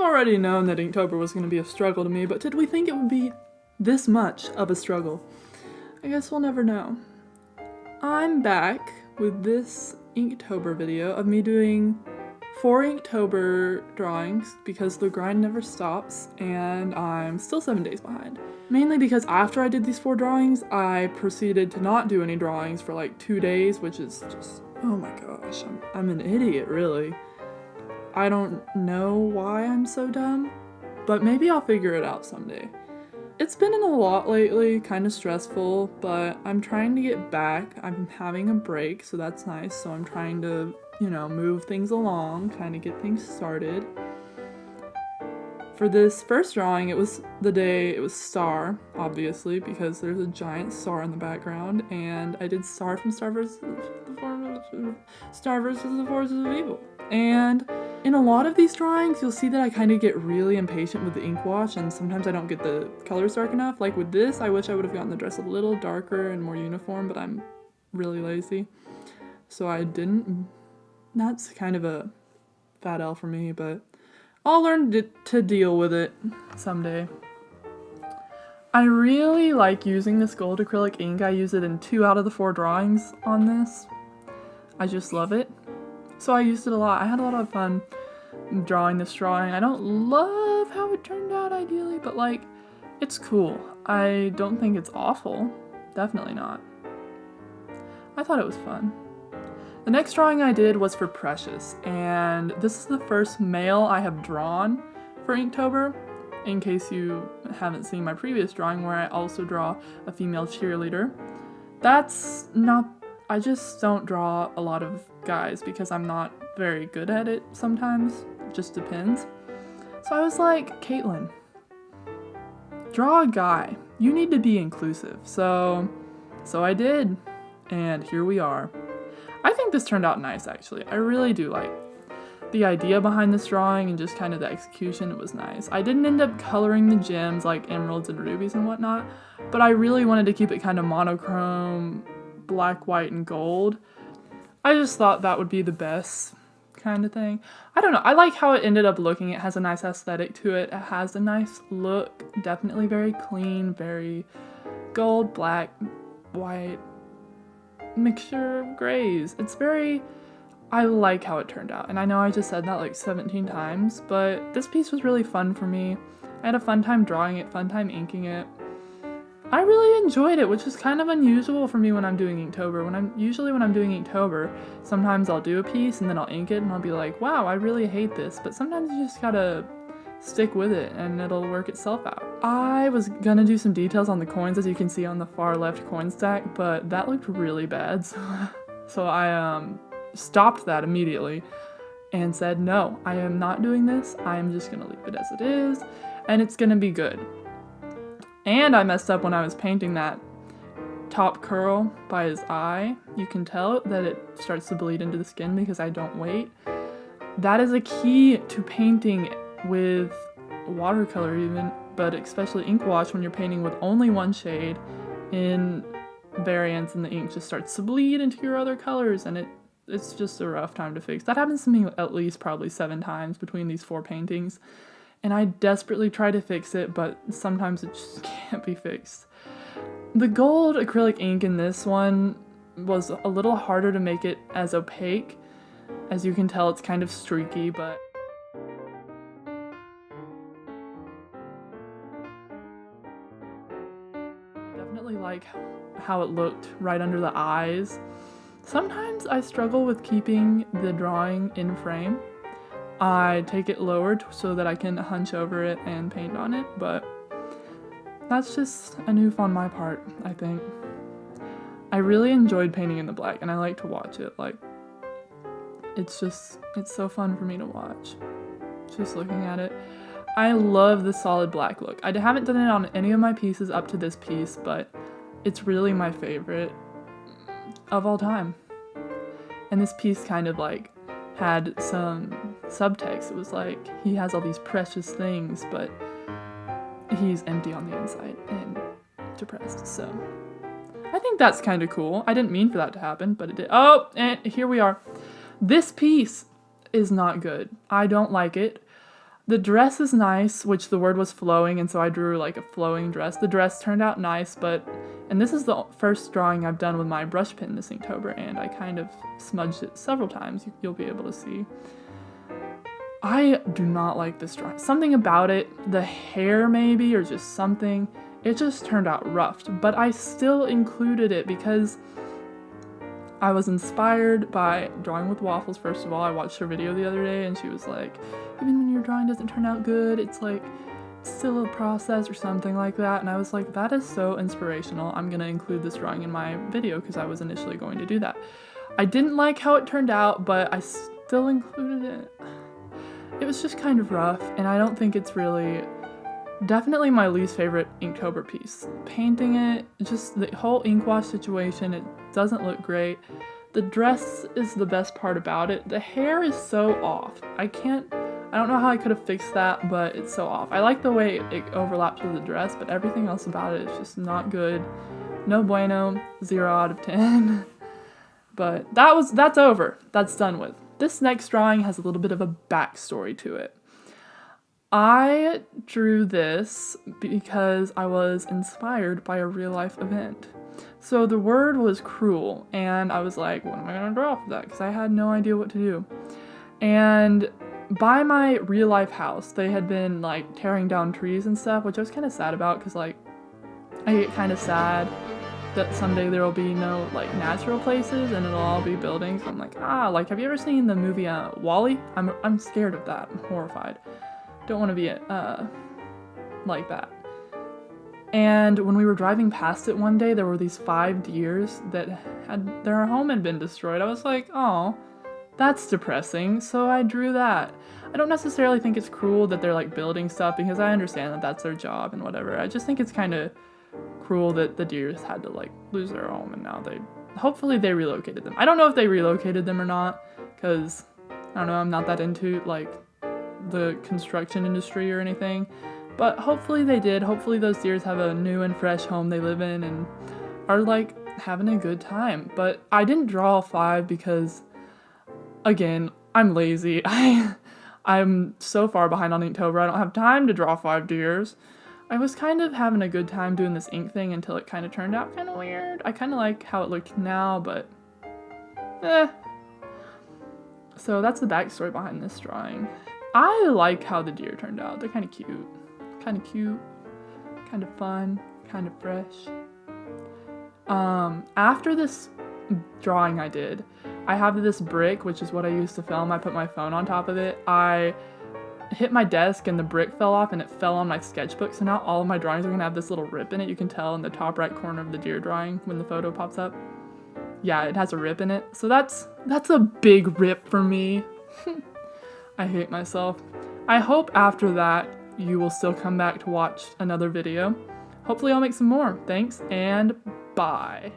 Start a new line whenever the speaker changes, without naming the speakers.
already known that Inktober was going to be a struggle to me, but did we think it would be this much of a struggle? I guess we'll never know. I'm back with this Inktober video of me doing 4 Inktober drawings because the grind never stops and I'm still 7 days behind. Mainly because after I did these 4 drawings, I proceeded to not do any drawings for like 2 days, which is just, oh my gosh, I'm an idiot, really. I don't know why I'm so dumb, but maybe I'll figure it out someday. It's been a lot lately, kind of stressful, but I'm trying to get back. I'm having a break, so that's nice. So I'm trying to, move things along, kind of get things started. For this first drawing, it was star, obviously, because there's a giant star in the background, and I did star from Star versus the Forces of Evil. And in a lot of these drawings, you'll see that I kind of get really impatient with the ink wash, and sometimes I don't get the colors dark enough. Like with this, I wish I would have gotten the dress a little darker and more uniform, but I'm really lazy, so I didn't. That's kind of a fat L for me, but I'll learn to deal with it someday. I really like using this gold acrylic ink. I use it in 2 out of the 4 drawings on this. I just love it. So I used it a lot. I had a lot of fun drawing this drawing. I don't love how it turned out ideally, but like, it's cool. I don't think it's awful. Definitely not. I thought it was fun. The next drawing I did was for Precious, and this is the first male I have drawn for Inktober, in case you haven't seen my previous drawing where I also draw a female cheerleader. I just don't draw a lot of guys because I'm not very good at it sometimes. It just depends. So I was like, Caitlin, draw a guy. You need to be inclusive. So I did, and here we are. I think this turned out nice, actually. I really do like the idea behind this drawing and just kind of the execution. It was nice. I didn't end up coloring the gems like emeralds and rubies and whatnot, but I really wanted to keep it kind of monochrome, black, white, and gold. I just thought that would be the best kind of thing. I don't know. I like how it ended up looking. It has a nice aesthetic to it. It has a nice look. Definitely very clean, very gold, black, white, mixture of grays. I like how it turned out, and I know I just said that like 17 times, but this piece was really fun for me. I had a fun time drawing it, fun time inking it. I really enjoyed it, which is kind of unusual for me when I'm doing Inktober. When I'm doing Inktober, sometimes I'll do a piece and then I'll ink it and I'll be like, wow, I really hate this, but sometimes you just gotta stick with it and it'll work itself out. I was gonna do some details on the coins, as you can see on the far left coin stack, but that looked really bad, so I stopped that immediately and said, no, I am not doing this. I am just gonna leave it as it is, and it's gonna be good. And I messed up when I was painting that top curl by his eye. You can tell that it starts to bleed into the skin because I don't wait. That is a key to painting with watercolor even, but especially ink wash when you're painting with only one shade in variants and the ink just starts to bleed into your other colors, and it's just a rough time to fix. That happens to me at least probably 7 times between these 4 paintings, and I desperately try to fix it, but sometimes it just can't be fixed. The gold acrylic ink in this one was a little harder to make it as opaque. As you can tell, it's kind of streaky, but definitely like how it looked right under the eyes. Sometimes I struggle with keeping the drawing in frame. I take it lower so that I can hunch over it and paint on it, but that's just a noof on my part, I think. I really enjoyed painting in the black, and I like to watch it. Like, it's so fun for me to watch, just looking at it. I love the solid black look. I haven't done it on any of my pieces up to this piece, but it's really my favorite of all time. And this piece kind of like had some subtext. It was like, he has all these precious things, but he's empty on the inside and depressed, so I think that's kind of cool. I didn't mean for that to happen, but it did. Oh, and here we are. This piece is not good. I don't like it. The dress is nice, which the word was flowing, and so I drew like a flowing dress. The dress turned out nice, and this is the first drawing I've done with my brush pen this Inktober, and I kind of smudged it several times. You'll be able to see. I do not like this drawing. Something about it, the hair maybe, or just something, it just turned out roughed, but I still included it because I was inspired by Drawing with Waffles. First of all, I watched her video the other day and she was like, even when your drawing doesn't turn out good, it's like still a process or something like that. And I was like, that is so inspirational. I'm gonna include this drawing in my video because I was initially going to do that. I didn't like how it turned out, but I still included it. It was just kind of rough, and I don't think it's really, definitely my least favorite Inktober piece. Painting it, just the whole ink wash situation, it doesn't look great. The dress is the best part about it. The hair is so off. I don't know how I could have fixed that, but it's so off. I like the way it overlaps with the dress, but everything else about it is just not good. No bueno, 0 out of 10. But that's over. That's done with. This next drawing has a little bit of a backstory to it. I drew this because I was inspired by a real life event. So the word was cruel, and I was like, what am I gonna draw for that? Because I had no idea what to do. And by my real life house, they had been like tearing down trees and stuff, which I was kind of sad about because like I get kind of sad that someday there will be no like natural places and it'll all be buildings. I'm like, like have you ever seen the movie WALL-E? I'm scared of that. I'm horrified. Don't want to be like that. And when we were driving past it one day, there were these 5 deers that their home had been destroyed. I was like, oh, that's depressing. So I drew that. I don't necessarily think it's cruel that they're like building stuff because I understand that that's their job and whatever. I just think it's kind of cruel that the deers had to like lose their home and now hopefully they relocated them. I don't know if they relocated them or not because I don't know, I'm not that into like the construction industry or anything, but hopefully they did. Hopefully those deers have a new and fresh home they live in and are like having a good time. But I didn't draw 5 because again, I'm lazy. I'm so far behind on Inktober. I don't have time to draw 5 deers. I was kind of having a good time doing this ink thing until it kind of turned out kind of weird. I kind of like how it looked now, but So that's the backstory behind this drawing. I like how the deer turned out. They're kind of cute, kind of fun, kind of fresh. After this drawing I did, I have this brick, which is what I used to film. I put my phone on top of it. I hit my desk and the brick fell off and it fell on my sketchbook. So now all of my drawings are gonna have this little rip in it. You can tell in the top right corner of the deer drawing when the photo pops up. Yeah, it has a rip in it. So that's a big rip for me. I hate myself. I hope after that you will still come back to watch another video. Hopefully I'll make some more. Thanks and bye.